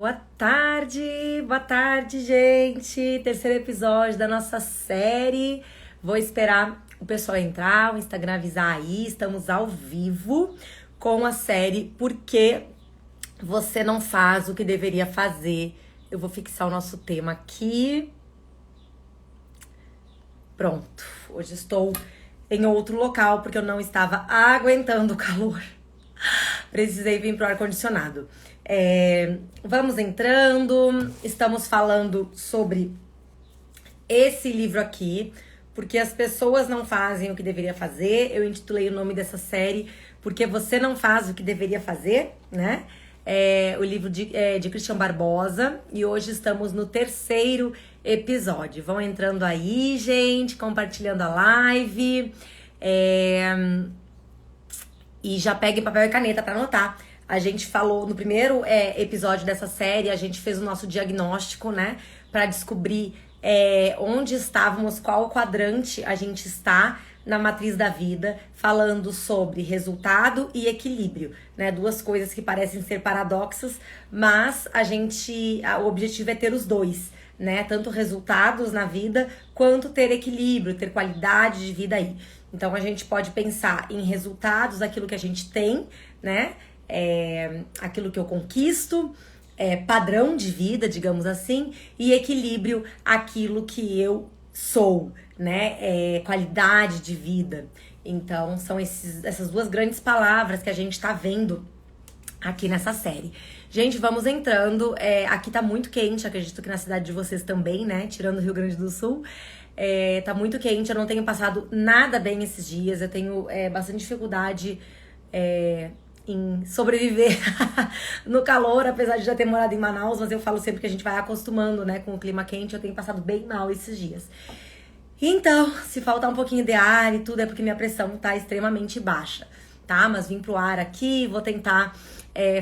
Boa tarde, gente. Terceiro episódio da nossa série. Vou esperar o pessoal entrar, o Instagram avisar aí. Estamos ao vivo com a série Por que você não faz o que deveria fazer. Eu vou fixar o nosso tema aqui. Pronto. Hoje estou em outro local porque eu não estava aguentando o calor. Precisei vir pro ar-condicionado. Vamos entrando, estamos falando sobre esse livro aqui, porque as pessoas não fazem o que deveria fazer. Eu intitulei o nome dessa série Porque Você Não Faz o que Deveria Fazer, né? O livro de Christian Barbosa, e hoje estamos no terceiro episódio. Vão entrando aí, gente, compartilhando a live, e já peguem papel e caneta para anotar. A gente falou no primeiro episódio dessa série, a gente fez o nosso diagnóstico, né? Para descobrir onde estávamos, qual quadrante a gente está na matriz da vida, falando sobre resultado e equilíbrio, né? Duas coisas que parecem ser paradoxas, mas o objetivo é ter os dois, né? Tanto resultados na vida, quanto ter equilíbrio, ter qualidade de vida aí. Então, a gente pode pensar em resultados daquilo que a gente tem, né? Aquilo que eu conquisto, padrão de vida, digamos assim, e equilíbrio, aquilo que eu sou, né? Qualidade de vida. Então, são essas duas grandes palavras que a gente tá vendo aqui nessa série. Gente, vamos entrando. Aqui tá muito quente, acredito que na cidade de vocês também, né? Tirando o Rio Grande do Sul. Tá muito quente, eu não tenho passado nada bem esses dias. Eu tenho bastante dificuldade em sobreviver no calor, apesar de já ter morado em Manaus, mas eu falo sempre que a gente vai acostumando, né, com o clima quente. Eu tenho passado bem mal esses dias. Então, se faltar um pouquinho de ar e tudo, é porque minha pressão tá extremamente baixa, tá? Mas vim pro ar aqui, vou tentar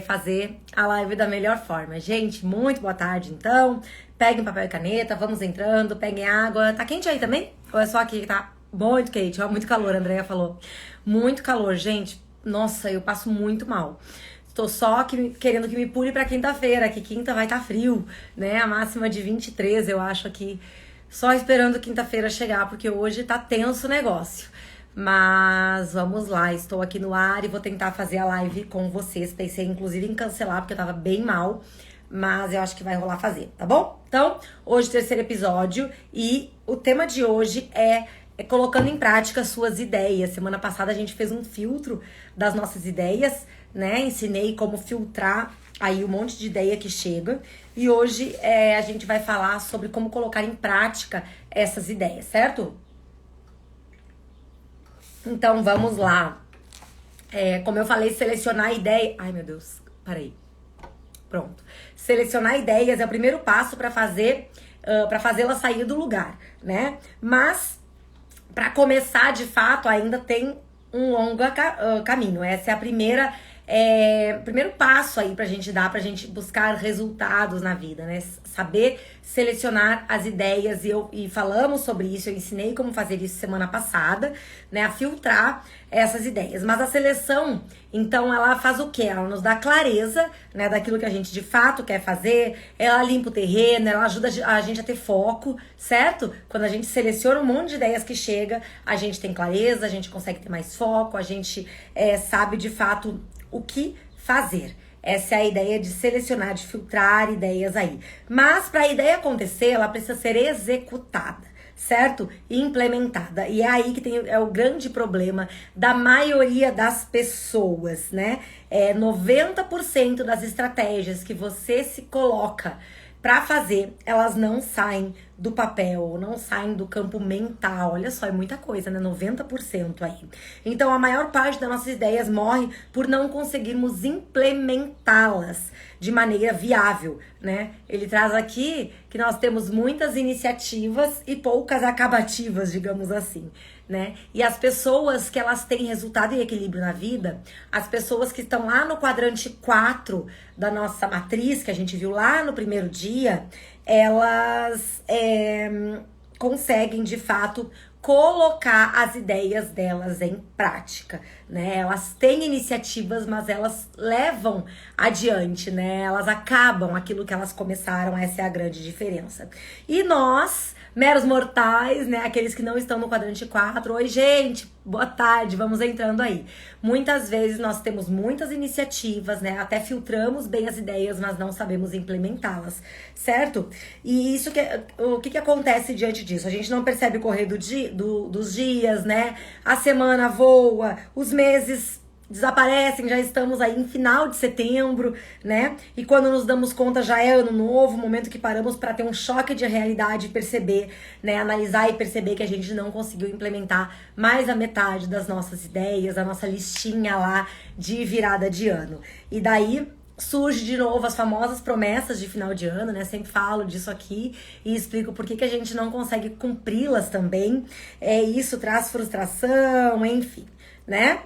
fazer a live da melhor forma. Gente, muito boa tarde, então. Peguem papel e caneta, vamos entrando, peguem água. Tá quente aí também? Ou é só aqui que tá muito quente? Ó, muito calor, a Andrea falou. Muito calor, gente. Nossa, eu passo muito mal. Tô só querendo que me pule pra quinta-feira, que quinta vai estar frio, né? A máxima de 23, eu acho aqui. Só esperando quinta-feira chegar, porque hoje tá tenso o negócio. Mas vamos lá, estou aqui no ar e vou tentar fazer a live com vocês. Pensei inclusive em cancelar, porque eu tava bem mal, mas eu acho que vai rolar fazer, tá bom? Então, hoje terceiro episódio, e o tema de hoje é colocando em prática suas ideias. Semana passada a gente fez um filtro das nossas ideias, né? Ensinei como filtrar aí um monte de ideia que chega. E hoje a gente vai falar sobre como colocar em prática essas ideias, certo? Então, vamos lá. Como eu falei, selecionar ideia... Ai, meu Deus, parei. Pronto. Selecionar ideias é o primeiro passo para fazê-la sair do lugar, né? Mas para começar, de fato, ainda tem um longo caminho. Essa é o primeiro passo aí pra gente dar, pra gente buscar resultados na vida, né? Saber selecionar as ideias, e falamos sobre isso, eu ensinei como fazer isso semana passada, né? A filtrar essas ideias. Mas a seleção, então, ela faz o quê? Ela nos dá clareza, né, daquilo que a gente de fato quer fazer, ela limpa o terreno, ela ajuda a gente a ter foco, certo? Quando a gente seleciona um monte de ideias que chega, a gente tem clareza, a gente consegue ter mais foco, a gente sabe de fato o que fazer. Essa é a ideia de selecionar, de filtrar ideias aí. Mas para a ideia acontecer, ela precisa ser executada, certo? E implementada. E é aí que é o grande problema da maioria das pessoas, né? 90% das estratégias que você se coloca para fazer, elas não saem do papel, não saem do campo mental. Olha só, é muita coisa, né? 90% aí. Então, a maior parte das nossas ideias morre por não conseguirmos implementá-las de maneira viável, né? Ele traz aqui que nós temos muitas iniciativas e poucas acabativas, digamos assim, né? E as pessoas que elas têm resultado e equilíbrio na vida, as pessoas que estão lá no quadrante 4 da nossa matriz, que a gente viu lá no primeiro dia, elas conseguem, de fato, colocar as ideias delas em prática, né? Elas têm iniciativas, mas elas levam adiante, né? Elas acabam aquilo que elas começaram, essa é a grande diferença. E nós, meros mortais, né? Aqueles que não estão no quadrante 4. Oi, gente, boa tarde, vamos entrando aí. Muitas vezes nós temos muitas iniciativas, né? Até filtramos bem as ideias, mas não sabemos implementá-las, certo? E isso o que acontece diante disso? A gente não percebe o correr dos dias, né? A semana voa, os meses desaparecem, já estamos aí em final de setembro, né? E quando nos damos conta já é ano novo, momento que paramos para ter um choque de realidade e perceber, né? Analisar e perceber que a gente não conseguiu implementar mais a metade das nossas ideias, a nossa listinha lá de virada de ano. E daí surge de novo as famosas promessas de final de ano, né? Sempre falo disso aqui e explico por que a gente não consegue cumpri-las também. Isso traz frustração, enfim, né?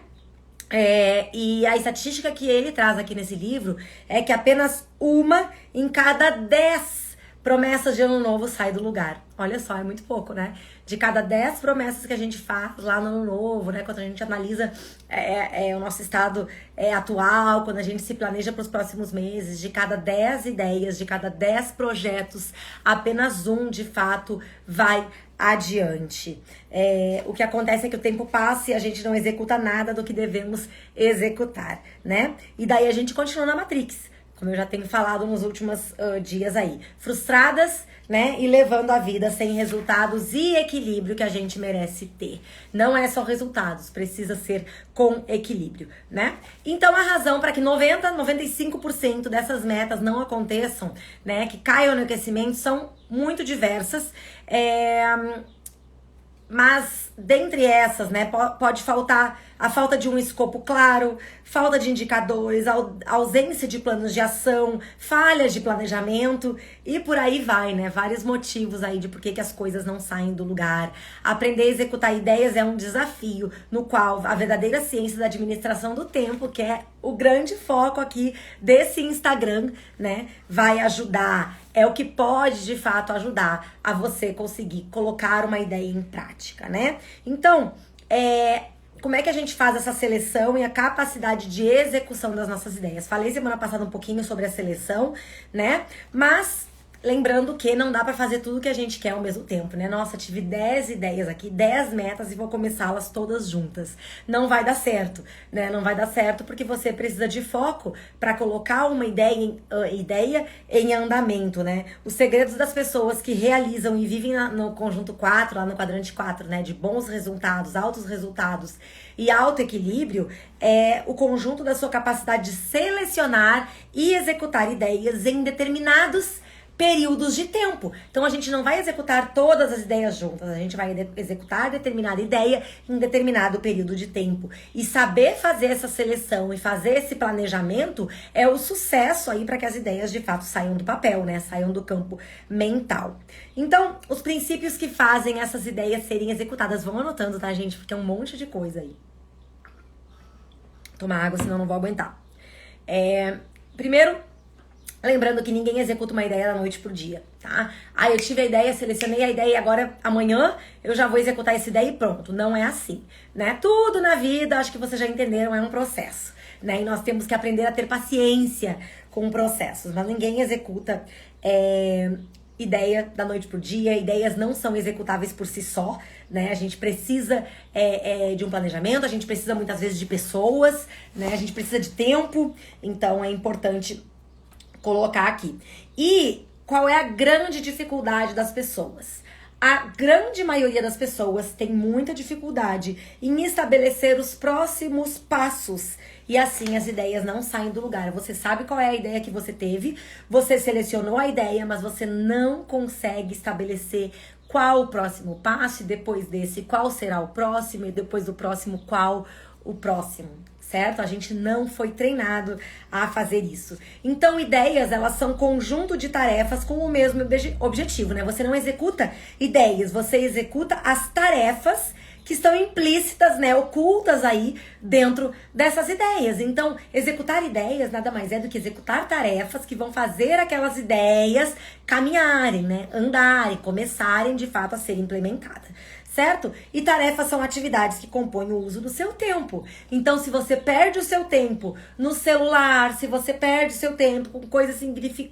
E a estatística que ele traz aqui nesse livro é que apenas 1 em cada 10 promessas de ano novo sai do lugar. Olha só, é muito pouco, né? De cada 10 promessas que a gente faz lá no ano novo, né? Quando a gente analisa o nosso estado atual, quando a gente se planeja para os próximos meses, de cada 10 ideias, de cada 10 projetos, apenas 1 de fato vai adiante. O que acontece é que o tempo passa e a gente não executa nada do que devemos executar, né? E daí a gente continua na Matrix, como eu já tenho falado nos últimos dias aí. Frustradas, né? E levando a vida sem resultados e equilíbrio que a gente merece ter. Não é só resultados, precisa ser com equilíbrio, né? Então a razão para que 95% dessas metas não aconteçam, né? Que caiam no aquecimento são muito diversas. Mas dentre essas, né, pode faltar a falta de um escopo claro, falta de indicadores, ausência de planos de ação, falhas de planejamento e por aí vai, né? Vários motivos aí de por que as coisas não saem do lugar. Aprender a executar ideias é um desafio no qual a verdadeira ciência da administração do tempo, que é o grande foco aqui desse Instagram, né, vai ajudar. É o que pode, de fato, ajudar a você conseguir colocar uma ideia em prática, né? Então, como é que a gente faz essa seleção e a capacidade de execução das nossas ideias? Falei semana passada um pouquinho sobre a seleção, né? Mas lembrando que não dá pra fazer tudo que a gente quer ao mesmo tempo, né? Nossa, tive 10 ideias aqui, 10 metas e vou começá-las todas juntas. Não vai dar certo, né? Não vai dar certo porque você precisa de foco pra colocar uma ideia em andamento, né? Os segredos das pessoas que realizam e vivem no conjunto 4, lá no quadrante 4, né? De bons resultados, altos resultados e alto equilíbrio é o conjunto da sua capacidade de selecionar e executar ideias em determinados períodos de tempo. Então a gente não vai executar todas as ideias juntas, a gente vai executar determinada ideia em determinado período de tempo. E saber fazer essa seleção e fazer esse planejamento é o sucesso aí para que as ideias de fato saiam do papel, né? Saiam do campo mental. Então, os princípios que fazem essas ideias serem executadas, vão anotando, tá, gente? Porque é um monte de coisa aí. Tomar água, senão não vou aguentar. Primeiro, lembrando que ninguém executa uma ideia da noite pro dia, tá? Eu tive a ideia, selecionei a ideia e agora, amanhã, eu já vou executar essa ideia e pronto. Não é assim, né? Tudo na vida, acho que vocês já entenderam, é um processo, né? E nós temos que aprender a ter paciência com processos, mas ninguém executa ideia da noite pro dia. Ideias não são executáveis por si só, né? A gente precisa de um planejamento, a gente precisa muitas vezes de pessoas, né? A gente precisa de tempo, então é importante colocar aqui. E qual é a grande dificuldade das pessoas? A grande maioria das pessoas tem muita dificuldade em estabelecer os próximos passos. E assim as ideias não saem do lugar. Você sabe qual é a ideia que você teve, você selecionou a ideia, mas você não consegue estabelecer qual o próximo passo, e depois desse, qual será o próximo, e depois do próximo, qual o próximo. Certo? A gente não foi treinado a fazer isso. Então, ideias, elas são conjunto de tarefas com o mesmo objetivo, né? Você não executa ideias, você executa as tarefas que estão implícitas, né, ocultas aí dentro dessas ideias. Então, executar ideias nada mais é do que executar tarefas que vão fazer aquelas ideias caminharem, né, andarem, começarem de fato a ser implementadas, certo? E tarefas são atividades que compõem o uso do seu tempo. Então, se você perde o seu tempo no celular, se você perde o seu tempo com coisas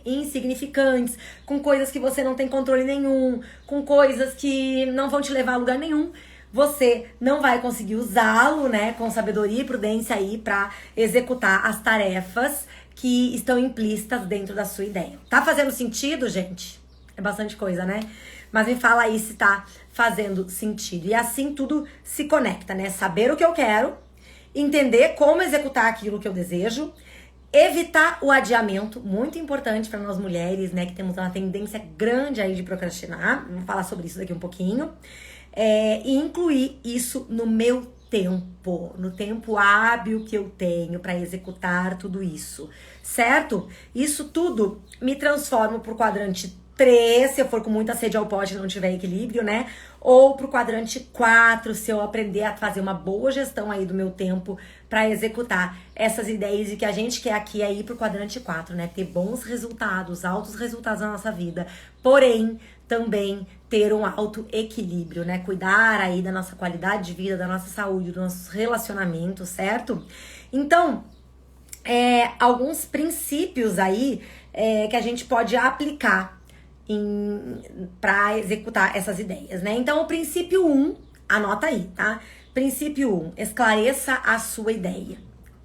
insignificantes, com coisas que você não tem controle nenhum, com coisas que não vão te levar a lugar nenhum, você não vai conseguir usá-lo, né, com sabedoria e prudência aí para executar as tarefas que estão implícitas dentro da sua ideia. Tá fazendo sentido, gente? É bastante coisa, né? Mas me fala aí se tá fazendo sentido. E assim tudo se conecta, né? Saber o que eu quero, entender como executar aquilo que eu desejo, evitar o adiamento, muito importante para nós mulheres, né? Que temos uma tendência grande aí de procrastinar. Vamos falar sobre isso daqui um pouquinho. E incluir isso no meu tempo, no tempo hábil que eu tenho para executar tudo isso, certo? Isso tudo me transforma pro quadrante 3, se eu for com muita sede ao pote e não tiver equilíbrio, né? Ou pro quadrante 4, se eu aprender a fazer uma boa gestão aí do meu tempo para executar essas ideias e que a gente quer aqui aí pro quadrante 4, né? Ter bons resultados, altos resultados na nossa vida, porém também ter um alto equilíbrio, né? Cuidar aí da nossa qualidade de vida, da nossa saúde, dos nossos relacionamentos, certo? Então, alguns princípios aí que a gente pode aplicar para executar essas ideias, né? Então, o princípio 1, anota aí, tá? Princípio 1, esclareça a sua ideia.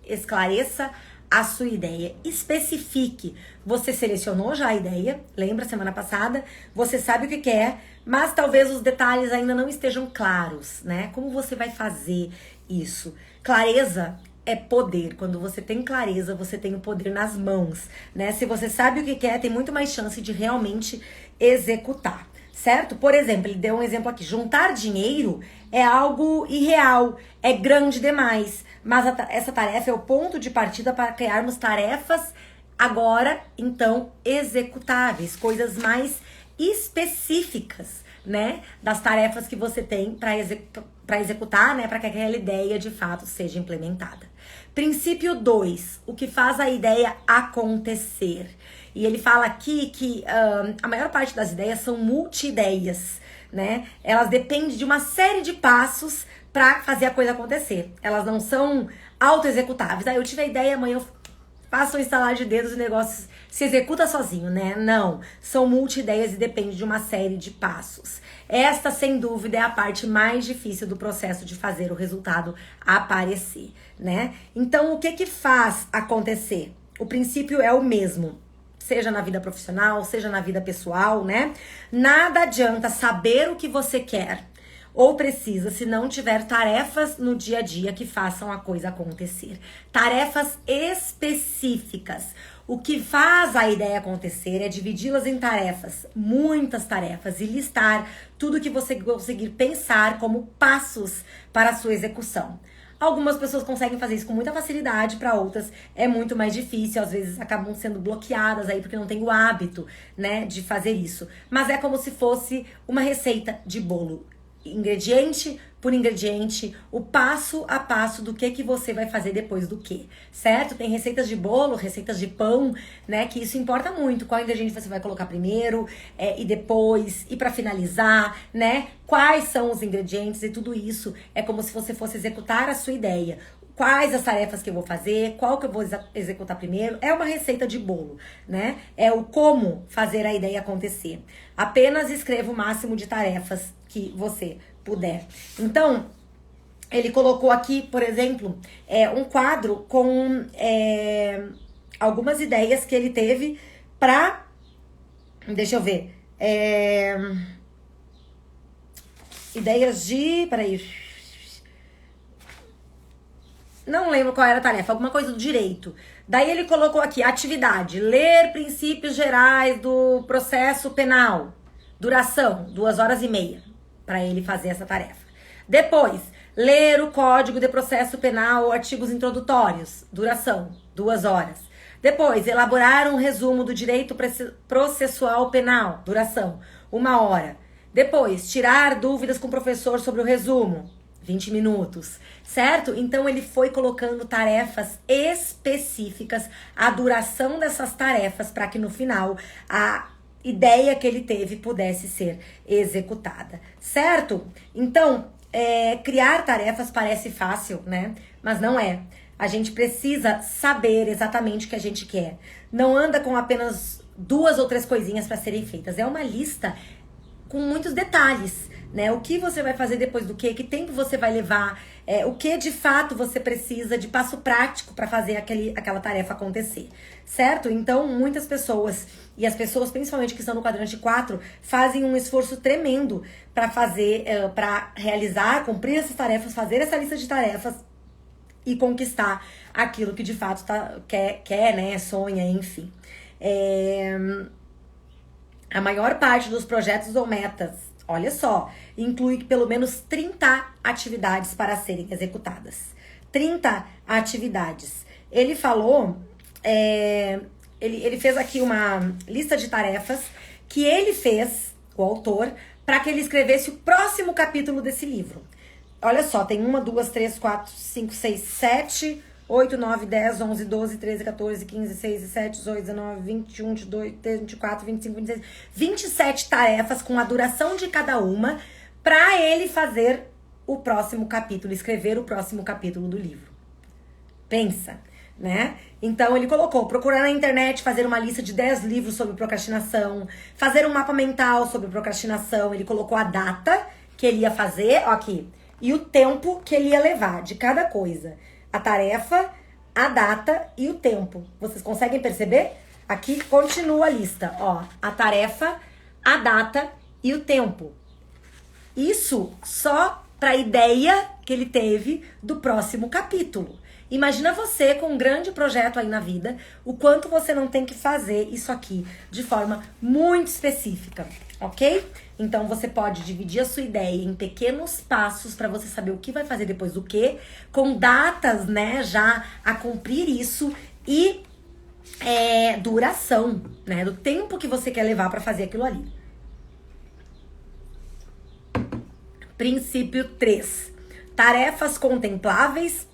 Esclareça a sua ideia. Especifique. Você selecionou já a ideia, lembra semana passada? Você sabe o que quer, mas talvez os detalhes ainda não estejam claros, né? Como você vai fazer isso? Clareza é poder. Quando você tem clareza, você tem o poder nas mãos, né? Se você sabe o que quer, tem muito mais chance de realmente executar, certo? Por exemplo, ele deu um exemplo aqui. Juntar dinheiro é algo irreal, é grande demais, mas essa tarefa é o ponto de partida para criarmos tarefas agora, então, executáveis, coisas mais específicas, né? Das tarefas que você tem para executar, né? Para que aquela ideia de fato seja implementada. Princípio 2, o que faz a ideia acontecer. E ele fala aqui que a maior parte das ideias são multi-ideias, né? Elas dependem de uma série de passos para fazer a coisa acontecer. Elas não são auto-executáveis. Eu tive a ideia, amanhã eu faço um instalar de dedos e o negócio se executa sozinho, né? Não, são multi-ideias e depende de uma série de passos. Esta, sem dúvida, é a parte mais difícil do processo de fazer o resultado aparecer, né? Então, o que faz acontecer? O princípio é o mesmo, seja na vida profissional, seja na vida pessoal, né? Nada adianta saber o que você quer ou precisa se não tiver tarefas no dia a dia que façam a coisa acontecer. Tarefas específicas. O que faz a ideia acontecer é dividi-las em tarefas, muitas tarefas, e listar tudo que você conseguir pensar como passos para a sua execução. Algumas pessoas conseguem fazer isso com muita facilidade, para outras é muito mais difícil, às vezes acabam sendo bloqueadas aí porque não tem o hábito, né, de fazer isso. Mas é como se fosse uma receita de bolo. Ingrediente por ingrediente, o passo a passo do que você vai fazer depois do que, certo? Tem receitas de bolo, receitas de pão, né? Que isso importa muito. Qual ingrediente você vai colocar primeiro e depois, e para finalizar, né? Quais são os ingredientes e tudo isso é como se você fosse executar a sua ideia. Quais as tarefas que eu vou fazer, qual que eu vou executar primeiro, é uma receita de bolo, né? É o como fazer a ideia acontecer. Apenas escreva o máximo de tarefas que você puder. Então, ele colocou aqui, por exemplo, um quadro com algumas ideias que ele teve pra... Deixa eu ver. Ideias de... Peraí. Não lembro qual era a tarefa, alguma coisa do direito. Daí ele colocou aqui, atividade, ler princípios gerais do processo penal. Duração, 2h30, para ele fazer essa tarefa. Depois, ler o Código de Processo Penal, artigos introdutórios. Duração, 2 horas. Depois, elaborar um resumo do direito processual penal. Duração, 1 hora. Depois, tirar dúvidas com o professor sobre o resumo. 20 minutos, certo? Então, ele foi colocando tarefas específicas, a duração dessas tarefas, para que no final a ideia que ele teve pudesse ser executada, certo? Então, criar tarefas parece fácil, né? Mas não é. A gente precisa saber exatamente o que a gente quer. Não anda com apenas 2 ou 3 coisinhas para serem feitas. É uma lista com muitos detalhes, né? O que você vai fazer depois do quê? Que tempo você vai levar? O que de fato você precisa de passo prático para fazer aquela tarefa acontecer, certo? Então, muitas pessoas, e as pessoas principalmente que estão no quadrante 4, fazem um esforço tremendo para para realizar, cumprir essas tarefas, fazer essa lista de tarefas e conquistar aquilo que de fato quer, né? Sonha, enfim. A maior parte dos projetos ou metas, olha só, inclui pelo menos 30 atividades para serem executadas. 30 atividades. Ele falou, ele fez aqui uma lista de tarefas que ele fez, o autor, para que ele escrevesse o próximo capítulo desse livro. Olha só, tem 1, 2, 3, 4, 5, 6, 7, 8, 9, 10, 11, 12, 13, 14, 15, 16, 17, 18, 19, 21, 22, 23, 24, 25, 26, 27 tarefas com a duração de cada uma para ele fazer o próximo capítulo, escrever o próximo capítulo do livro. Pensa, né? Então ele colocou, procurar na internet, fazer uma lista de 10 livros sobre procrastinação, fazer um mapa mental sobre procrastinação, ele colocou a data que ele ia fazer, ó aqui, e o tempo que ele ia levar de cada coisa. A tarefa, a data e o tempo. Vocês conseguem perceber? Aqui continua a lista, ó. A tarefa, a data e o tempo. Isso só para a ideia que ele teve do próximo capítulo. Imagina você com um grande projeto aí na vida, o quanto você não tem que fazer isso aqui de forma muito específica, ok? Então você pode dividir a sua ideia em pequenos passos para você saber o que vai fazer depois do que, com datas, né, já a cumprir isso e duração, né, do tempo que você quer levar para fazer aquilo ali. Princípio 3. Tarefas contempláveis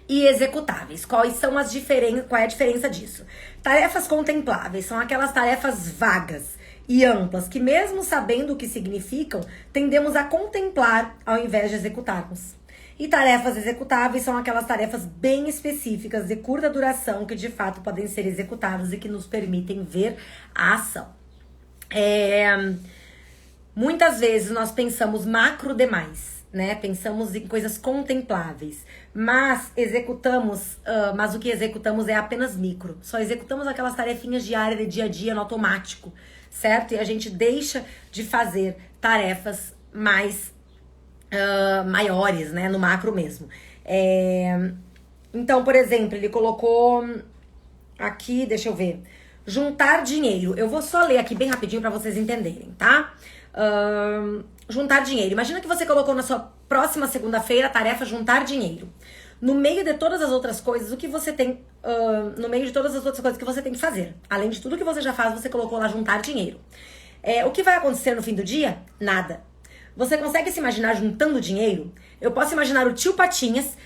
e executáveis. Qual é a diferença disso? Tarefas contempláveis são aquelas tarefas vagas e amplas que, mesmo sabendo o que significam, tendemos a contemplar ao invés de executarmos. E tarefas executáveis são aquelas tarefas bem específicas de curta duração que de fato podem ser executadas e que nos permitem ver a ação. Muitas vezes nós pensamos macro demais, né? Pensamos em coisas contempláveis, mas mas o que executamos é apenas micro. Só executamos aquelas tarefinhas diárias de dia a dia no automático, certo? E a gente deixa de fazer tarefas mais maiores, né? No macro mesmo. Então, por exemplo, ele colocou aqui, deixa eu ver, juntar dinheiro. Eu vou só ler aqui bem rapidinho para vocês entenderem, tá? Juntar dinheiro. Imagina que você colocou na sua próxima segunda-feira a tarefa juntar dinheiro. No meio de todas as outras coisas, o que você tem... no meio de todas as outras coisas que você tem que fazer. Além de tudo que você já faz, você colocou lá juntar dinheiro. O que vai acontecer no fim do dia? Nada. Você consegue se imaginar juntando dinheiro? Eu posso imaginar o tio Patinhas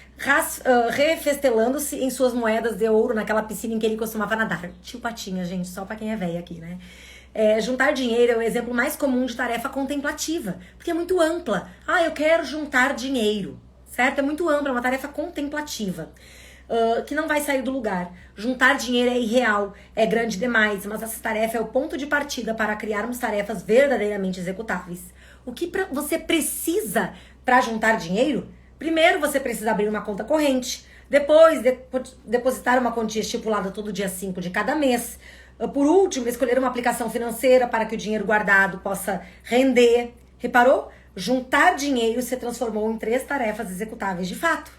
refestelando-se em suas moedas de ouro naquela piscina em que ele costumava nadar. Tio Patinhas, gente, só pra quem é velho aqui, né? Juntar dinheiro é o exemplo mais comum de tarefa contemplativa, porque é muito ampla. Eu quero juntar dinheiro, certo? É muito ampla, é uma tarefa contemplativa, que não vai sair do lugar. Juntar dinheiro é irreal, é grande demais, mas essa tarefa é o ponto de partida para criarmos tarefas verdadeiramente executáveis. O que você precisa para juntar dinheiro? Primeiro, você precisa abrir uma conta corrente, depois depositar uma quantia estipulada todo dia 5 de cada mês. Por último, escolher uma aplicação financeira para que o dinheiro guardado possa render. Reparou? Juntar dinheiro se transformou em 3 tarefas executáveis de fato,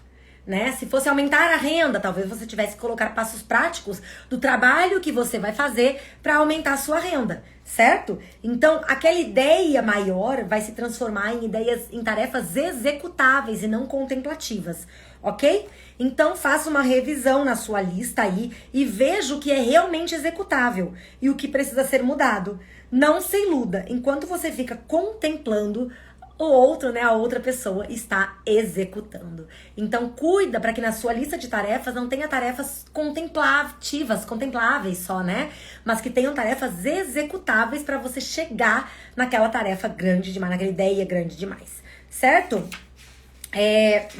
né? Se fosse aumentar a renda, talvez você tivesse que colocar passos práticos do trabalho que você vai fazer para aumentar a sua renda, certo? Então, aquela ideia maior vai se transformar em tarefas executáveis e não contemplativas, ok? Então, faça uma revisão na sua lista aí e veja o que é realmente executável e o que precisa ser mudado. Não se iluda. Enquanto você fica contemplando, o outro, né, a outra pessoa está executando. Então, cuida para que na sua lista de tarefas não tenha tarefas contempláveis só, né? Mas que tenham tarefas executáveis para você chegar naquela tarefa grande demais, naquela ideia grande demais, certo?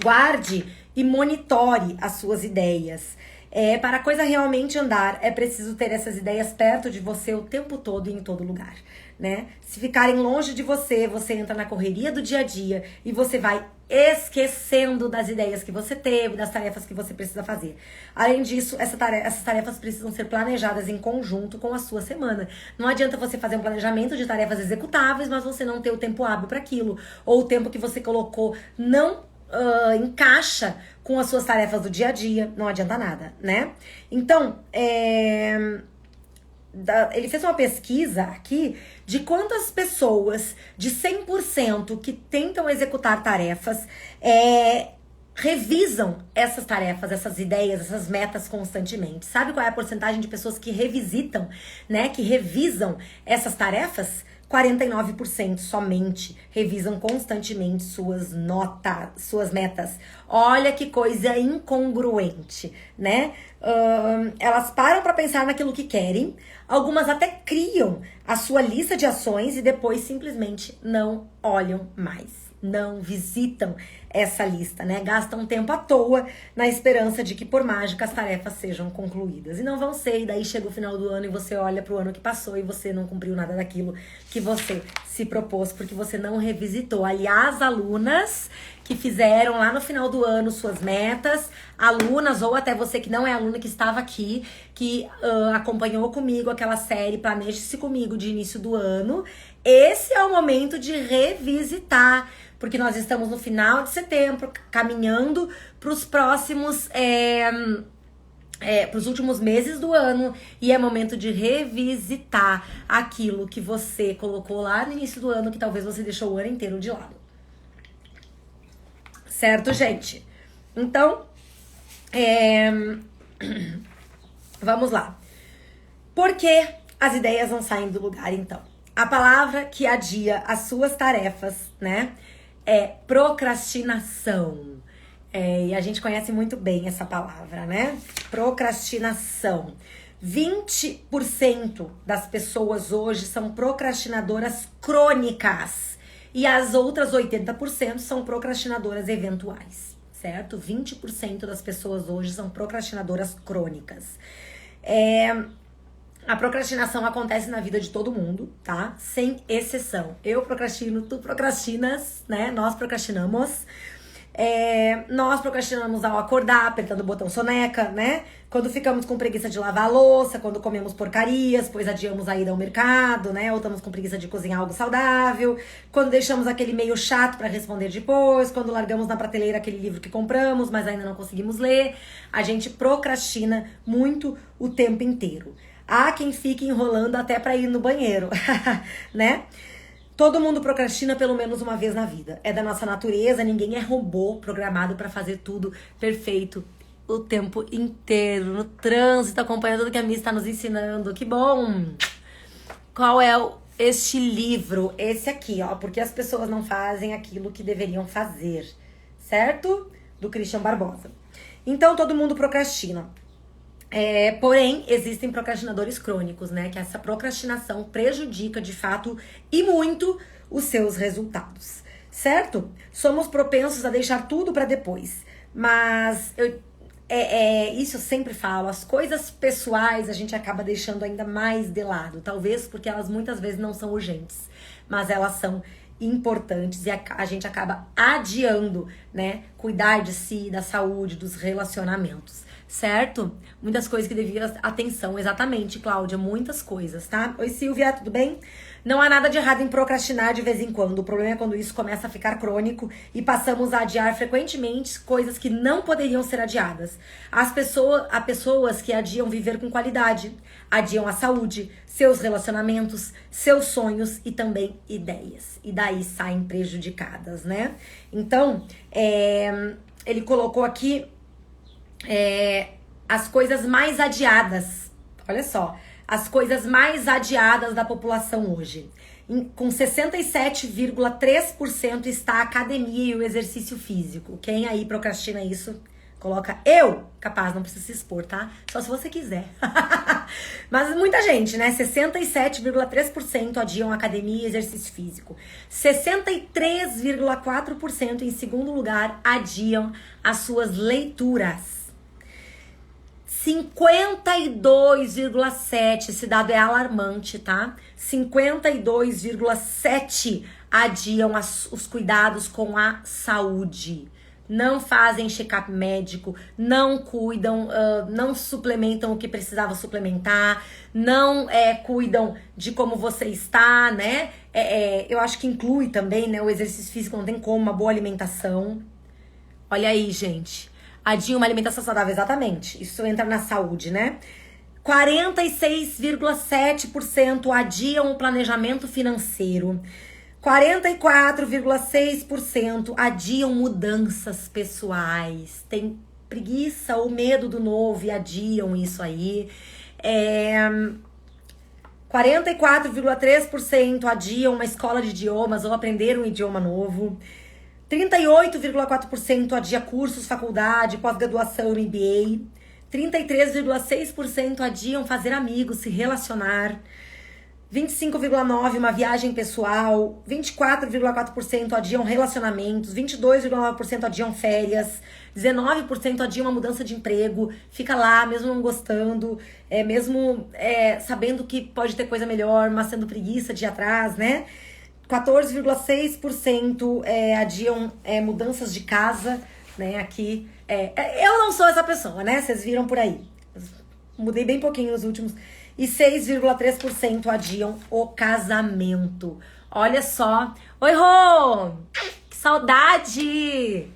Guarde e monitore as suas ideias. Para a coisa realmente andar, é preciso ter essas ideias perto de você o tempo todo e em todo lugar, né? Se ficarem longe de você, você entra na correria do dia a dia e você vai esquecendo das ideias que você teve, das tarefas que você precisa fazer. Além disso, essas tarefas precisam ser planejadas em conjunto com a sua semana. Não adianta você fazer um planejamento de tarefas executáveis, mas você não ter o tempo hábil para aquilo, ou o tempo que você colocou não encaixa com as suas tarefas do dia a dia, não adianta nada, né? Então, ele fez uma pesquisa aqui de quantas pessoas de 100% que tentam executar tarefas revisam essas tarefas, essas ideias, essas metas constantemente. Sabe qual é a porcentagem de pessoas que revisitam, né? Que revisam essas tarefas? 49% somente revisam constantemente suas metas. Olha que coisa incongruente, né? Elas param para pensar naquilo que querem, algumas até criam a sua lista de ações e depois simplesmente não olham mais. Não visitam essa lista, né? Gastam tempo à toa na esperança de que por mágica as tarefas sejam concluídas. E não vão ser, e daí chega o final do ano e você olha pro ano que passou e você não cumpriu nada daquilo que você se propôs, porque você não revisitou. Aliás, alunas que fizeram lá no final do ano suas metas, alunas ou até você que não é aluna, que estava aqui, que acompanhou comigo aquela série Planeje-se Comigo de início do ano, esse é o momento de revisitar, porque nós estamos no final de setembro, caminhando para os próximos, para os últimos meses do ano, e é momento de revisitar aquilo que você colocou lá no início do ano, que talvez você deixou o ano inteiro de lado. Certo, gente? Então, vamos lá. Por que as ideias não saem do lugar, então? A palavra que adia as suas tarefas, né, é procrastinação. E a gente conhece muito bem essa palavra, né? Procrastinação. 20% das pessoas hoje são procrastinadoras crônicas. E as outras 80% são procrastinadoras eventuais, certo? 20% das pessoas hoje são procrastinadoras crônicas. A procrastinação acontece na vida de todo mundo, tá? Sem exceção. Eu procrastino, tu procrastinas, né? Nós procrastinamos. Nós procrastinamos ao acordar, apertando o botão soneca, né? Quando ficamos com preguiça de lavar a louça, quando comemos porcarias, pois adiamos a ida ao mercado, né? Ou estamos com preguiça de cozinhar algo saudável, quando deixamos aquele e-mail chato para responder depois, quando largamos na prateleira aquele livro que compramos, mas ainda não conseguimos ler. A gente procrastina muito o tempo inteiro. Há quem fique enrolando até para ir no banheiro, né? Todo mundo procrastina pelo menos uma vez na vida. É da nossa natureza, ninguém é robô programado para fazer tudo perfeito o tempo inteiro. No trânsito, acompanhando tudo que a Miss está nos ensinando. Que bom! Qual é este livro? Esse aqui, ó. Porque as pessoas não fazem aquilo que deveriam fazer. Certo? Do Christian Barbosa. Então, todo mundo procrastina. Porém, existem procrastinadores crônicos, né? Que essa procrastinação prejudica, de fato, e muito os seus resultados, certo? Somos propensos a deixar tudo para depois. Mas, isso eu sempre falo, as coisas pessoais a gente acaba deixando ainda mais de lado. Talvez porque elas muitas vezes não são urgentes, mas elas são importantes e a gente acaba adiando, né? Cuidar de si, da saúde, dos relacionamentos. Certo? Muitas coisas que deviam atenção. Exatamente, Cláudia, muitas coisas, tá? Oi, Silvia, tudo bem? Não há nada de errado em procrastinar de vez em quando. O problema é quando isso começa a ficar crônico e passamos a adiar frequentemente coisas que não poderiam ser adiadas. Há pessoas que adiam viver com qualidade, adiam a saúde, seus relacionamentos, seus sonhos e também ideias. E daí saem prejudicadas, né? Então, ele colocou aqui as coisas mais adiadas. Olha só, as coisas mais adiadas da população hoje. Com 67,3% está a academia e o exercício físico. Quem aí procrastina isso, coloca eu, capaz, não precisa se expor, tá? Só se você quiser. Mas muita gente, né? 67,3% adiam academia e exercício físico. 63,4% em segundo lugar adiam as suas leituras. 52,7%, esse dado é alarmante, tá? 52,7% adiam os cuidados com a saúde. Não fazem check-up médico, não cuidam, não suplementam o que precisava suplementar, não cuidam de como você está, né? Eu acho que inclui também, né? O exercício físico não tem como, uma boa alimentação. Olha aí, gente. Adiam uma alimentação saudável, exatamente. Isso entra na saúde, né? 46,7% adiam o planejamento financeiro. 44,6% adiam mudanças pessoais. Tem preguiça ou medo do novo e adiam isso aí. 44,3% adiam uma escola de idiomas ou aprender um idioma novo. 38,4% adia cursos, faculdade, pós-graduação, MBA. 33,6% adiam fazer amigos, se relacionar. 25,9% uma viagem pessoal. 24,4% adiam relacionamentos. 22,9% adiam férias. 19% adiam uma mudança de emprego. Fica lá, mesmo não gostando, mesmo sabendo que pode ter coisa melhor, mas sendo preguiça de ir atrás, né? 14,6% adiam mudanças de casa, né? Aqui, eu não sou essa pessoa, né? Vocês viram por aí. Mudei bem pouquinho nos últimos. E 6,3% adiam o casamento. Olha só. Oi, Rô! Que saudade!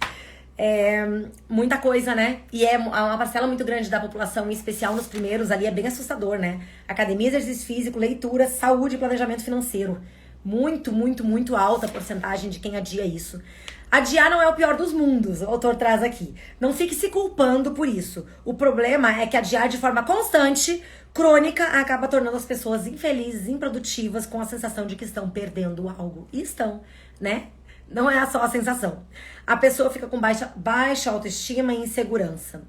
Muita coisa, né? E é uma parcela muito grande da população, em especial nos primeiros ali, é bem assustador, né? Academia, exercício físico, leitura, saúde e planejamento financeiro. Muito, muito, muito alta a porcentagem de quem adia isso. Adiar não é o pior dos mundos, o autor traz aqui. Não fique se culpando por isso. O problema é que adiar de forma constante, crônica, acaba tornando as pessoas infelizes, improdutivas, com a sensação de que estão perdendo algo. E estão, né? Não é só a sensação. A pessoa fica com baixa autoestima e insegurança.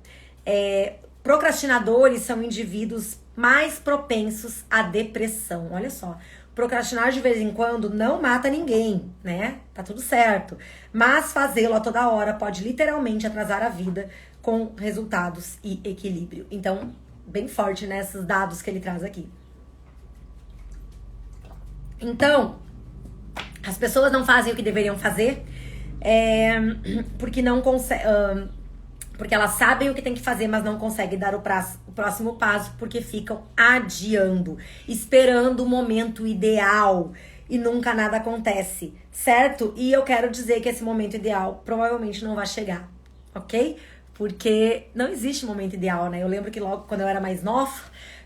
Procrastinadores são indivíduos mais propensos à depressão. Olha só. Procrastinar de vez em quando não mata ninguém, né? Tá tudo certo. Mas fazê-lo a toda hora pode literalmente atrasar a vida com resultados e equilíbrio. Então, bem forte nesses dados que ele traz aqui. Então, as pessoas não fazem o que deveriam fazer porque não conseguem. Porque elas sabem o que tem que fazer, mas não conseguem dar o próximo passo porque ficam adiando, esperando o momento ideal e nunca nada acontece, certo? E eu quero dizer que esse momento ideal provavelmente não vai chegar, ok? Porque não existe momento ideal, né? Eu lembro que logo quando eu era mais nova,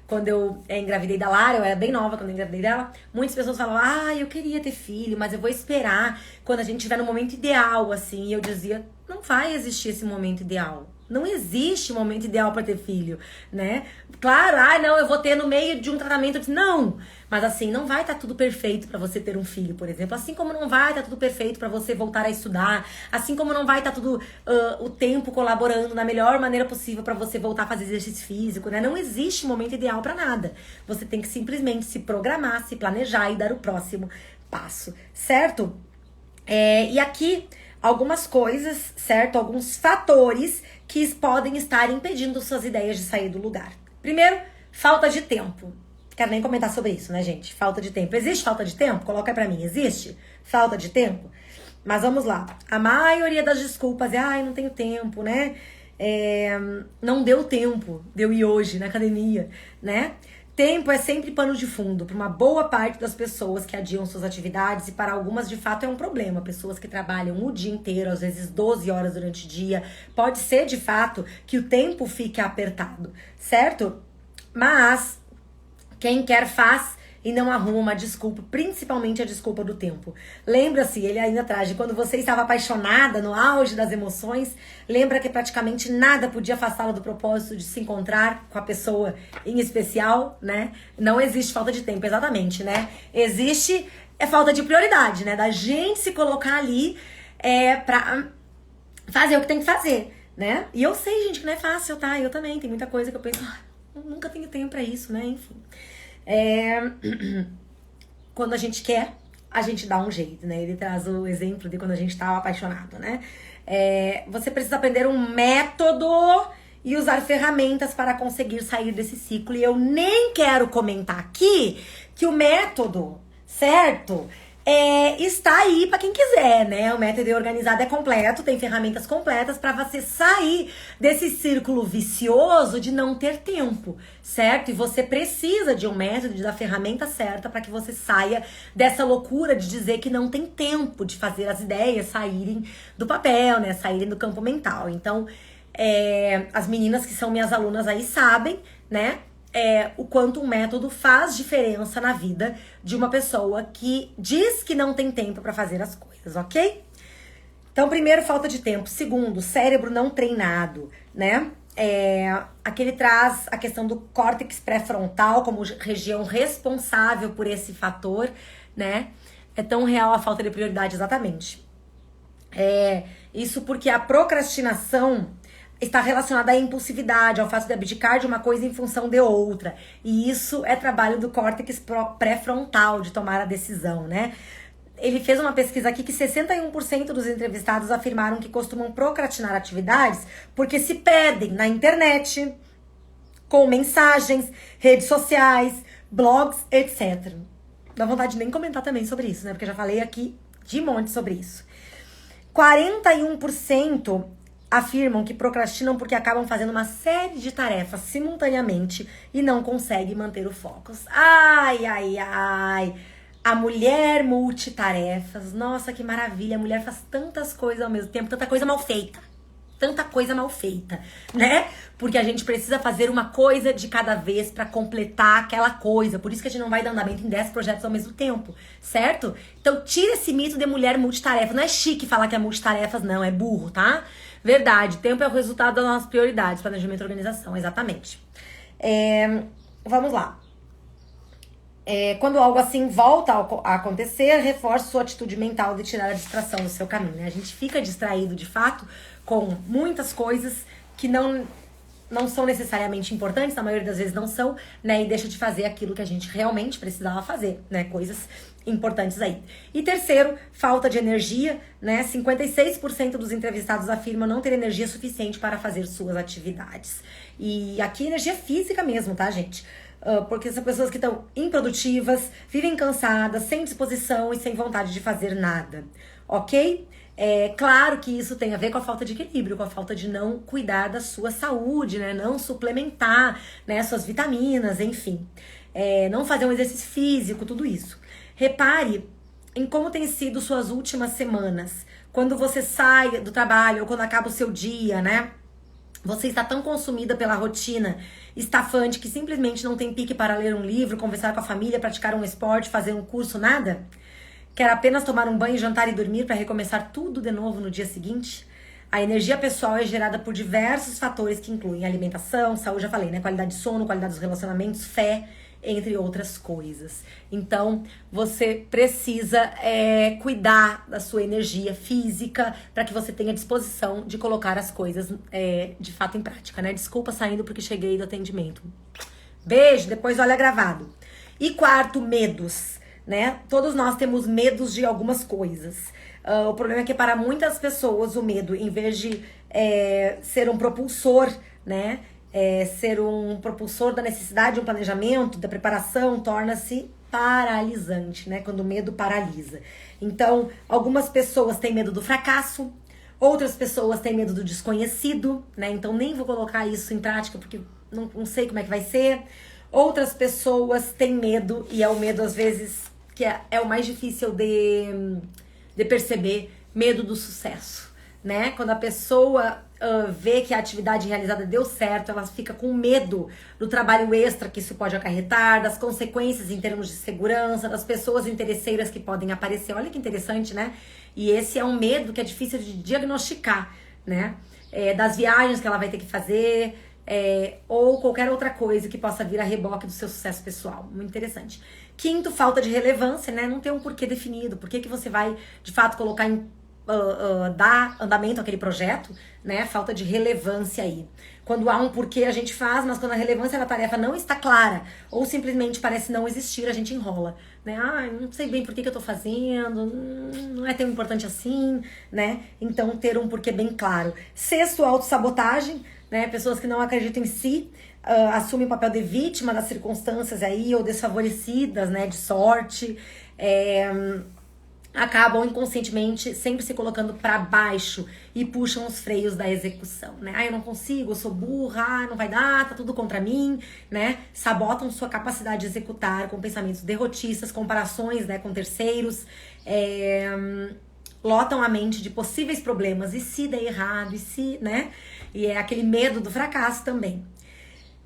quando eu engravidei da Lara, eu era bem nova quando eu engravidei dela, muitas pessoas falavam, eu queria ter filho, mas eu vou esperar quando a gente estiver no momento ideal, assim. E eu dizia, não vai existir esse momento ideal. Não existe momento ideal para ter filho, né? Claro, não, eu vou ter no meio de um tratamento. Não, mas assim, não vai estar tudo perfeito para você ter um filho, por exemplo. Assim como não vai estar tudo perfeito para você voltar a estudar. Assim como não vai estar tudo o tempo colaborando da melhor maneira possível para você voltar a fazer exercício físico, né? Não existe momento ideal para nada. Você tem que simplesmente se programar, se planejar e dar o próximo passo, certo? E aqui algumas coisas, certo? Alguns fatores que podem estar impedindo suas ideias de sair do lugar. Primeiro, falta de tempo. Quero nem comentar sobre isso, né, gente? Falta de tempo. Existe falta de tempo? Coloca aí pra mim. Existe falta de tempo? Mas vamos lá. A maioria das desculpas é, não tenho tempo, né? Não deu tempo de eu ir hoje na academia, né? Tempo é sempre pano de fundo para uma boa parte das pessoas que adiam suas atividades e para algumas de fato é um problema. Pessoas que trabalham o dia inteiro, às vezes 12 horas durante o dia, pode ser de fato que o tempo fique apertado, certo? Mas quem quer faz e não arruma uma desculpa, principalmente a desculpa do tempo. Lembra-se, ele ainda traz, de quando você estava apaixonada, no auge das emoções, lembra que praticamente nada podia afastá-la do propósito de se encontrar com a pessoa em especial, né? Não existe falta de tempo, exatamente, né? Existe falta de prioridade, né? Da gente se colocar ali pra fazer o que tem que fazer, né? E eu sei, gente, que não é fácil, tá? Eu também, tem muita coisa que eu penso, eu nunca tenho tempo pra isso, né? Enfim. Quando a gente quer, a gente dá um jeito, né? Ele traz o exemplo de quando a gente tá apaixonado, né? Você precisa aprender um método e usar ferramentas para conseguir sair desse ciclo. E eu nem quero comentar aqui que o método, certo? Está aí para quem quiser, né? O método organizado é completo, tem ferramentas completas para você sair desse círculo vicioso de não ter tempo, certo? E você precisa de um método, da ferramenta certa para que você saia dessa loucura de dizer que não tem tempo de fazer as ideias saírem do papel, né? Saírem do campo mental. Então, as meninas que são minhas alunas aí sabem, né? O quanto um método faz diferença na vida de uma pessoa que diz que não tem tempo para fazer as coisas, ok? Então, primeiro, falta de tempo. Segundo, cérebro não treinado, né? Aqui ele traz a questão do córtex pré-frontal como região responsável por esse fator, né? É tão real a falta de prioridade, exatamente. Isso porque a procrastinação está relacionada à impulsividade, ao fato de abdicar de uma coisa em função de outra. E isso é trabalho do córtex pré-frontal, de tomar a decisão, né? Ele fez uma pesquisa aqui que 61% dos entrevistados afirmaram que costumam procrastinar atividades porque se perdem na internet, com mensagens, redes sociais, blogs, etc. Dá vontade de nem comentar também sobre isso, né? Porque eu já falei aqui de monte sobre isso. 41% afirmam que procrastinam porque acabam fazendo uma série de tarefas simultaneamente e não conseguem manter o foco. Ai, ai, ai. A mulher multitarefas. Nossa, que maravilha. A mulher faz tantas coisas ao mesmo tempo, tanta coisa mal feita. Tanta coisa mal feita, né? Porque a gente precisa fazer uma coisa de cada vez pra completar aquela coisa. Por isso que a gente não vai dar andamento em 10 projetos ao mesmo tempo, certo? Então, tira esse mito de mulher multitarefa. Não é chique falar que é multitarefas, não. É burro, tá? Verdade, tempo é o resultado das nossas prioridades, planejamento e organização, exatamente. Vamos lá. Quando algo assim volta a acontecer, reforce sua atitude mental de tirar a distração do seu caminho, né? A gente fica distraído, de fato, com muitas coisas que não são necessariamente importantes, na maioria das vezes não são, né? E deixa de fazer aquilo que a gente realmente precisava fazer, né? Coisas importantes aí. E terceiro, falta de energia, né? 56% dos entrevistados afirmam não ter energia suficiente para fazer suas atividades. E aqui energia física mesmo, tá, gente? Porque são pessoas que estão improdutivas, vivem cansadas, sem disposição e sem vontade de fazer nada, ok? Claro que isso tem a ver com a falta de equilíbrio, com a falta de não cuidar da sua saúde, né? Não suplementar, né, suas vitaminas, enfim. Não fazer um exercício físico, tudo isso. Repare em como tem sido suas últimas semanas. Quando você sai do trabalho ou quando acaba o seu dia, né? Você está tão consumida pela rotina estafante que simplesmente não tem pique para ler um livro, conversar com a família, praticar um esporte, fazer um curso, nada? Quer apenas tomar um banho, jantar e dormir para recomeçar tudo de novo no dia seguinte? A energia pessoal é gerada por diversos fatores que incluem alimentação, saúde, já falei, né? Qualidade de sono, qualidade dos relacionamentos, fé, entre outras coisas. Então, você precisa cuidar da sua energia física para que você tenha disposição de colocar as coisas de fato em prática, né? Desculpa saindo porque cheguei do atendimento. Beijo, depois olha gravado. E quarto, medos, né? Todos nós temos medos de algumas coisas. O problema é que para muitas pessoas o medo, em vez de ser um propulsor, né? Ser um propulsor da necessidade de um planejamento, da preparação, torna-se paralisante, né? Quando o medo paralisa. Então, algumas pessoas têm medo do fracasso, outras pessoas têm medo do desconhecido, né? Então, nem vou colocar isso em prática porque não sei como é que vai ser. Outras pessoas têm medo, e é o medo, às vezes, que é o mais difícil de perceber, medo do sucesso, né? Quando a pessoa vê que a atividade realizada deu certo, ela fica com medo do trabalho extra que isso pode acarretar, das consequências em termos de segurança, das pessoas interesseiras que podem aparecer. Olha que interessante, né? E esse é um medo que é difícil de diagnosticar, né? Das viagens que ela vai ter que fazer, ou qualquer outra coisa que possa vir a reboque do seu sucesso pessoal. Muito interessante. Quinto, falta de relevância, né? Não tem um porquê definido. Por que que você vai, de fato, colocar dar andamento àquele projeto, né? Falta de relevância aí. Quando há um porquê a gente faz, mas quando a relevância da tarefa não está clara, ou simplesmente parece não existir, a gente enrola, né? Não sei bem por que eu tô fazendo, não é tão importante assim, né? Então, ter um porquê bem claro. Sexto, autossabotagem, né? Pessoas que não acreditam em si, assumem o papel de vítima das circunstâncias aí, ou desfavorecidas, né? De sorte, acabam inconscientemente sempre se colocando para baixo e puxam os freios da execução, né? Eu não consigo, eu sou burra, não vai dar, tá tudo contra mim, né? Sabotam sua capacidade de executar com pensamentos derrotistas, comparações, né, com terceiros, lotam a mente de possíveis problemas, e se der errado, e se, né? E é aquele medo do fracasso também.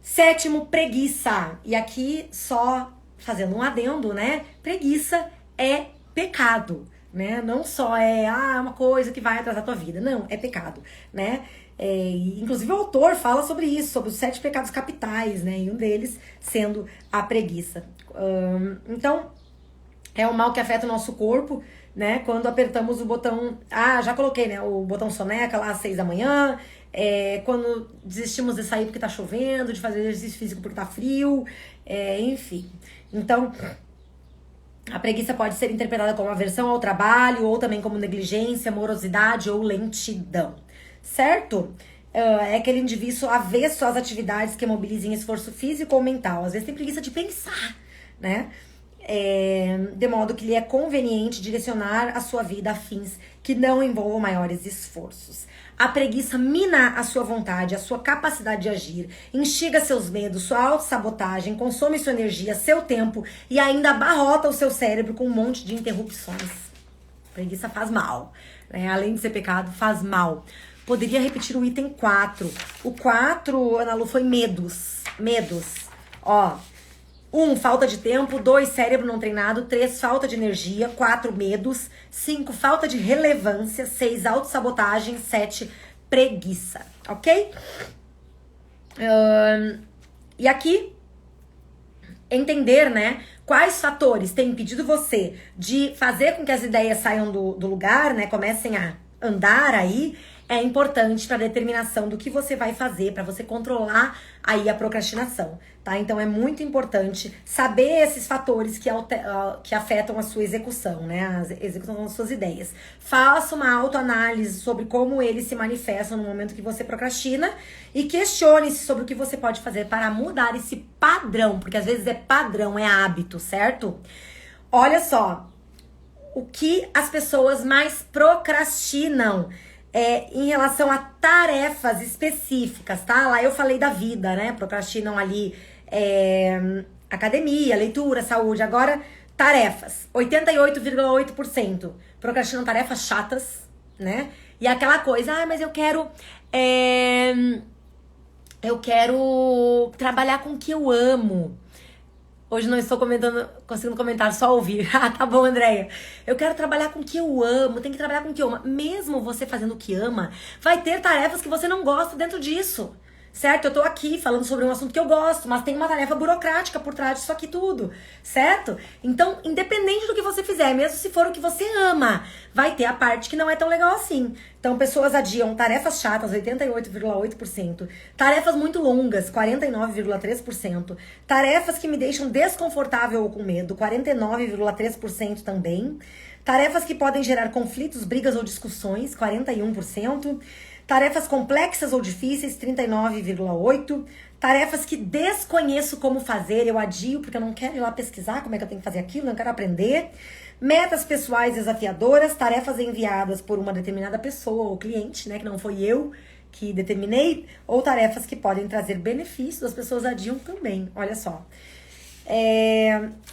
Sétimo, preguiça. E aqui só fazendo um adendo, né? Preguiça é pecado, né? Não só é uma coisa que vai atrasar a tua vida. Não, é pecado, né? Inclusive o autor fala sobre isso, sobre os 7 pecados capitais, né? E um deles sendo a preguiça. Então, é um mal que afeta o nosso corpo, né? Quando apertamos o botão... já coloquei, né? O botão soneca lá às 6 da manhã. Quando desistimos de sair porque tá chovendo, de fazer exercício físico porque tá frio. Enfim. Então... a preguiça pode ser interpretada como aversão ao trabalho, ou também como negligência, morosidade ou lentidão, certo? É aquele indivíduo avesso às atividades que mobilizem esforço físico ou mental. Às vezes tem preguiça de pensar, né? De modo que lhe é conveniente direcionar a sua vida a fins que não envolvam maiores esforços. A preguiça mina a sua vontade, a sua capacidade de agir, instiga seus medos, sua autossabotagem, consome sua energia, seu tempo e ainda abarrota o seu cérebro com um monte de interrupções. Preguiça faz mal, né? Além de ser pecado, faz mal. Poderia repetir o item 4. O 4, Ana Lu, foi medos. Medos. 1, falta de tempo. 2, cérebro não treinado. 3, falta de energia. 4, medos. 5, falta de relevância. 6, autossabotagem. 7, preguiça. Ok? E aqui, entender, né, quais fatores têm impedido você de fazer com que as ideias saiam do lugar, né, comecem a andar aí, é importante para a determinação do que você vai fazer, para você controlar aí a procrastinação, tá? Então é muito importante saber esses fatores que afetam a sua execução, né? A execução das suas ideias. Faça uma autoanálise sobre como eles se manifestam no momento que você procrastina e questione-se sobre o que você pode fazer para mudar esse padrão, porque às vezes é padrão, é hábito, certo? Olha só, o que as pessoas mais procrastinam em relação a tarefas específicas, tá? Lá eu falei da vida, né? Procrastinam ali academia, leitura, saúde. Agora, tarefas. 88,8% procrastinam tarefas chatas, né? E aquela coisa, mas eu quero trabalhar com o que eu amo. Hoje não estou conseguindo comentar, só ouvir. Tá bom, Andréia. Eu quero trabalhar com o que eu amo, tem que trabalhar com o que eu amo. Mesmo você fazendo o que ama, vai ter tarefas que você não gosta dentro disso, certo? Eu tô aqui falando sobre um assunto que eu gosto, mas tem uma tarefa burocrática por trás disso aqui tudo, certo? Então, independente do que você fizer, mesmo se for o que você ama, vai ter a parte que não é tão legal assim. Então, pessoas adiam tarefas chatas, 88,8%. Tarefas muito longas, 49,3%. Tarefas que me deixam desconfortável ou com medo, 49,3% também. Tarefas que podem gerar conflitos, brigas ou discussões, 41%. Tarefas complexas ou difíceis, 39,8%. Tarefas que desconheço como fazer, eu adio porque eu não quero ir lá pesquisar como é que eu tenho que fazer aquilo, não quero aprender. Metas pessoais desafiadoras, tarefas enviadas por uma determinada pessoa ou cliente, né, que não foi eu que determinei, ou tarefas que podem trazer benefícios, as pessoas adiam também, olha só.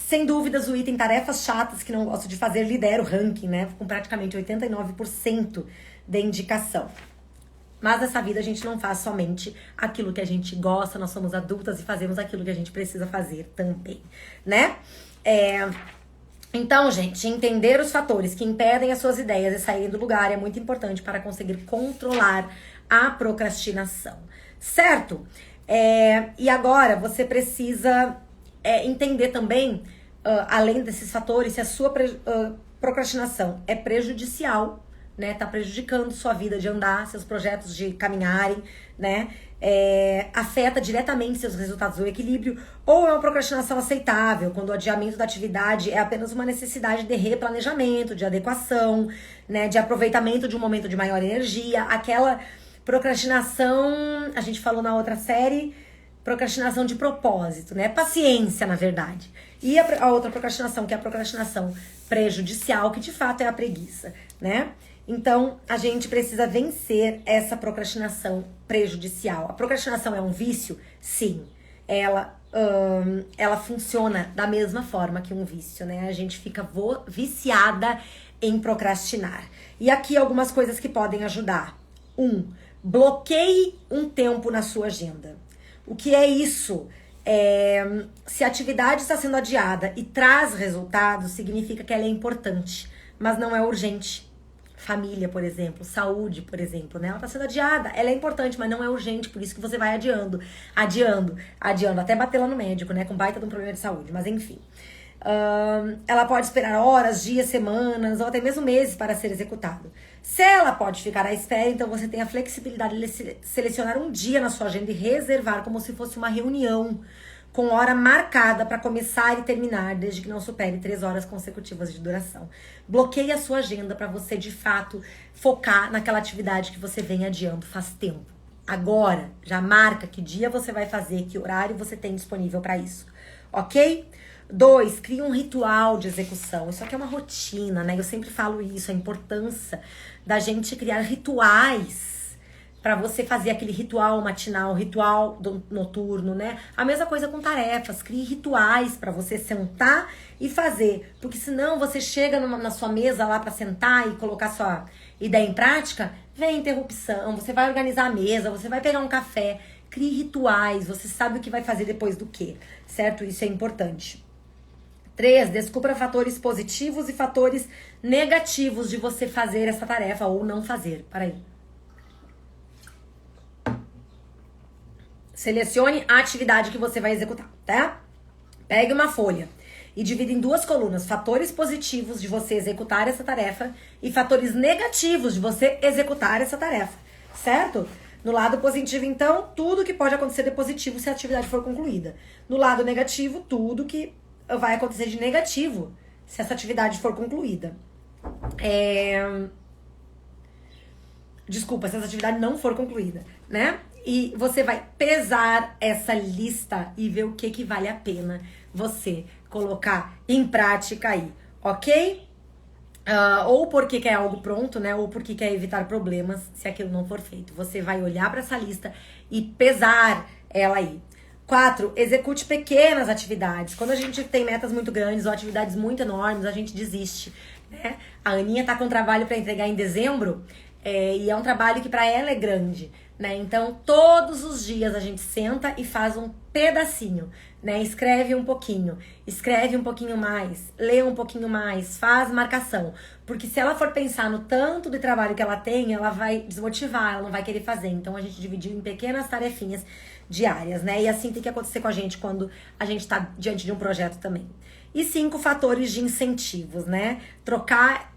Sem dúvidas, o item tarefas chatas que não gosto de fazer lidera o ranking, né, com praticamente 89% de indicação. Mas nessa vida a gente não faz somente aquilo que a gente gosta, nós somos adultas e fazemos aquilo que a gente precisa fazer também, né? Então, gente, entender os fatores que impedem as suas ideias de saírem do lugar é muito importante para conseguir controlar a procrastinação, certo? E agora você precisa entender também, além desses fatores, se a sua procrastinação é prejudicial, né? Tá prejudicando sua vida de andar, seus projetos de caminharem, né? Afeta diretamente seus resultados do equilíbrio, ou é uma procrastinação aceitável, quando o adiamento da atividade é apenas uma necessidade de replanejamento, de adequação, né? De aproveitamento de um momento de maior energia, aquela procrastinação, a gente falou na outra série, procrastinação de propósito, né? Paciência, na verdade. E a outra procrastinação, que é a procrastinação prejudicial, que de fato é a preguiça, né? Então, a gente precisa vencer essa procrastinação prejudicial. A procrastinação é um vício? Sim. Ela funciona da mesma forma que um vício, né? A gente fica viciada em procrastinar. E aqui algumas coisas que podem ajudar. Bloqueie um tempo na sua agenda. O que é isso? Se a atividade está sendo adiada e traz resultados, significa que ela é importante, mas não é urgente. Família, por exemplo, saúde, por exemplo, né? Ela tá sendo adiada, ela é importante, mas não é urgente, por isso que você vai adiando, até bater lá no médico, né? Com baita de um problema de saúde, mas enfim. Ela pode esperar horas, dias, semanas, ou até mesmo meses para ser executado. Se ela pode ficar à espera, então você tem a flexibilidade de selecionar um dia na sua agenda e reservar como se fosse uma reunião, com hora marcada para começar e terminar, desde que não supere 3 horas consecutivas de duração. Bloqueie a sua agenda para você, de fato, focar naquela atividade que você vem adiando faz tempo. Agora, já marca que dia você vai fazer, que horário você tem disponível para isso, ok? 2, crie um ritual de execução. Isso aqui é uma rotina, né? Eu sempre falo isso, a importância da gente criar rituais para você fazer aquele ritual matinal, ritual noturno, né? A mesma coisa com tarefas. Crie rituais para você sentar e fazer. Porque senão você chega na sua mesa lá para sentar e colocar sua ideia em prática, vem interrupção, você vai organizar a mesa, você vai pegar um café. Crie rituais, você sabe o que vai fazer depois do quê, certo? Isso é importante. 3, descubra fatores positivos e fatores negativos de você fazer essa tarefa ou não fazer. Peraí. Selecione a atividade que você vai executar, tá? Pegue uma folha e divida em 2 colunas. Fatores positivos de você executar essa tarefa e fatores negativos de você executar essa tarefa, certo? No lado positivo, então, tudo que pode acontecer de positivo se a atividade for concluída. No lado negativo, tudo que vai acontecer de negativo se essa atividade for concluída. Desculpa, se essa atividade não for concluída, né? E você vai pesar essa lista e ver o que vale a pena você colocar em prática aí, ok? Ou porque quer algo pronto, né? Ou porque quer evitar problemas se aquilo não for feito. Você vai olhar para essa lista e pesar ela aí. 4, execute pequenas atividades. Quando a gente tem metas muito grandes ou atividades muito enormes, a gente desiste, né? A Aninha tá com trabalho para entregar em dezembro, e é um trabalho que para ela é grande, né? Então, todos os dias a gente senta e faz um pedacinho, né? Escreve um pouquinho mais, lê um pouquinho mais, faz marcação. Porque se ela for pensar no tanto de trabalho que ela tem, ela vai desmotivar, ela não vai querer fazer. Então, a gente dividiu em pequenas tarefinhas diárias, né? E assim tem que acontecer com a gente quando a gente tá diante de um projeto também. E 5 fatores de incentivos, né? Trocar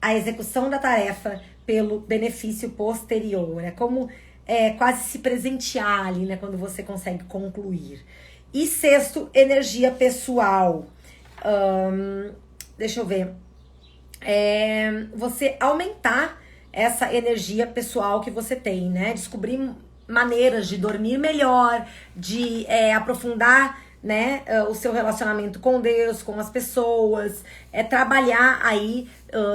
a execução da tarefa pelo benefício posterior. É como quase se presentear ali, né? Quando você consegue concluir. E 6, energia pessoal. Deixa eu ver. Você aumentar essa energia pessoal que você tem, né? Descobrir maneiras de dormir melhor, de aprofundar, né, o seu relacionamento com Deus, com as pessoas, trabalhar aí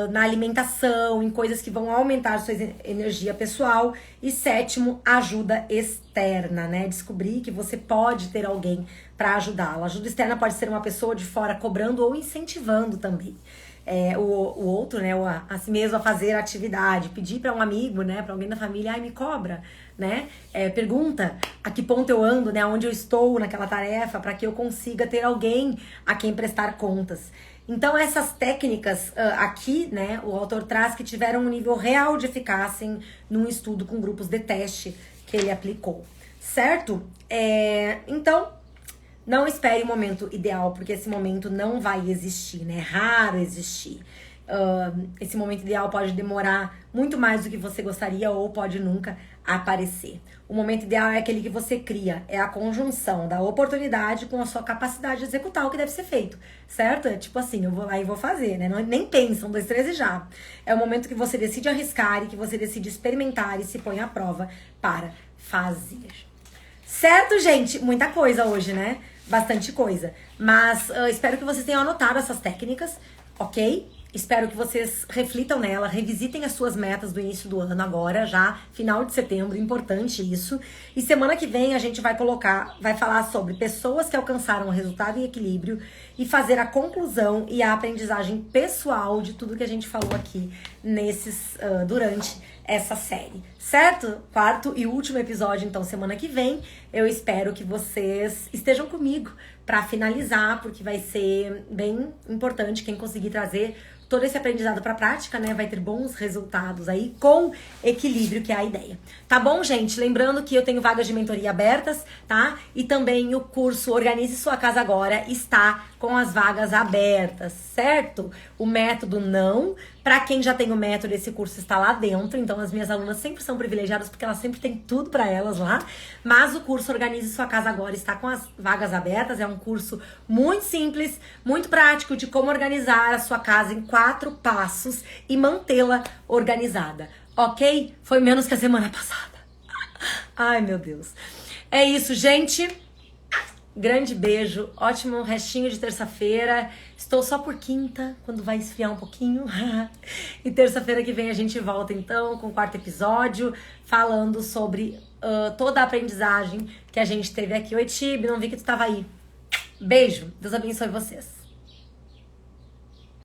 na alimentação, em coisas que vão aumentar a sua energia pessoal. E 7, ajuda externa, né? Descobrir que você pode ter alguém para ajudá-la. Ajuda externa pode ser uma pessoa de fora cobrando ou incentivando também. O outro, né, a si mesmo a fazer a atividade, pedir para um amigo, né, para alguém da família, me cobra, né, pergunta a que ponto eu ando, né, onde eu estou naquela tarefa, para que eu consiga ter alguém a quem prestar contas. Então essas técnicas aqui, né, o autor traz que tiveram um nível real de eficácia num estudo com grupos de teste que ele aplicou, certo? Então, não espere o momento ideal, porque esse momento não vai existir, né? É raro existir. Esse momento ideal pode demorar muito mais do que você gostaria ou pode nunca aparecer. O momento ideal é aquele que você cria, é a conjunção da oportunidade com a sua capacidade de executar o que deve ser feito, certo? É tipo assim, eu vou lá e vou fazer, né? Não, nem pensa, 1, 2, 3 e já. É o momento que você decide arriscar e que você decide experimentar e se põe à prova para fazer. Certo, gente? Muita coisa hoje, né? Bastante coisa. Mas espero que vocês tenham anotado essas técnicas, ok? Espero que vocês reflitam nela, revisitem as suas metas do início do ano agora, já final de setembro, importante isso. E semana que vem a gente vai falar sobre pessoas que alcançaram o resultado e equilíbrio e fazer a conclusão e a aprendizagem pessoal de tudo que a gente falou aqui durante essa série, certo? 4º e último episódio, então, semana que vem. Eu espero que vocês estejam comigo para finalizar, porque vai ser bem importante quem conseguir trazer todo esse aprendizado para a prática, né? Vai ter bons resultados aí com equilíbrio, que é a ideia. Tá bom, gente? Lembrando que eu tenho vagas de mentoria abertas, tá? E também o curso Organize Sua Casa Agora está com as vagas abertas, certo? O método não. Para quem já tem o método, esse curso está lá dentro. Então, as minhas alunas sempre são privilegiadas porque elas sempre têm tudo para elas lá. Mas o curso Organize Sua Casa Agora está com as vagas abertas. É um curso muito simples, muito prático de como organizar a sua casa em 4 passos e mantê-la organizada, ok? Foi menos que a semana passada. Ai, meu Deus. É isso, gente. Grande beijo, ótimo restinho de terça-feira. Estou só por quinta, quando vai esfriar um pouquinho. E terça-feira que vem a gente volta então com o 4º episódio, falando sobre toda a aprendizagem que a gente teve aqui. Oi, Tibi, não vi que tu estava aí. Beijo, Deus abençoe vocês.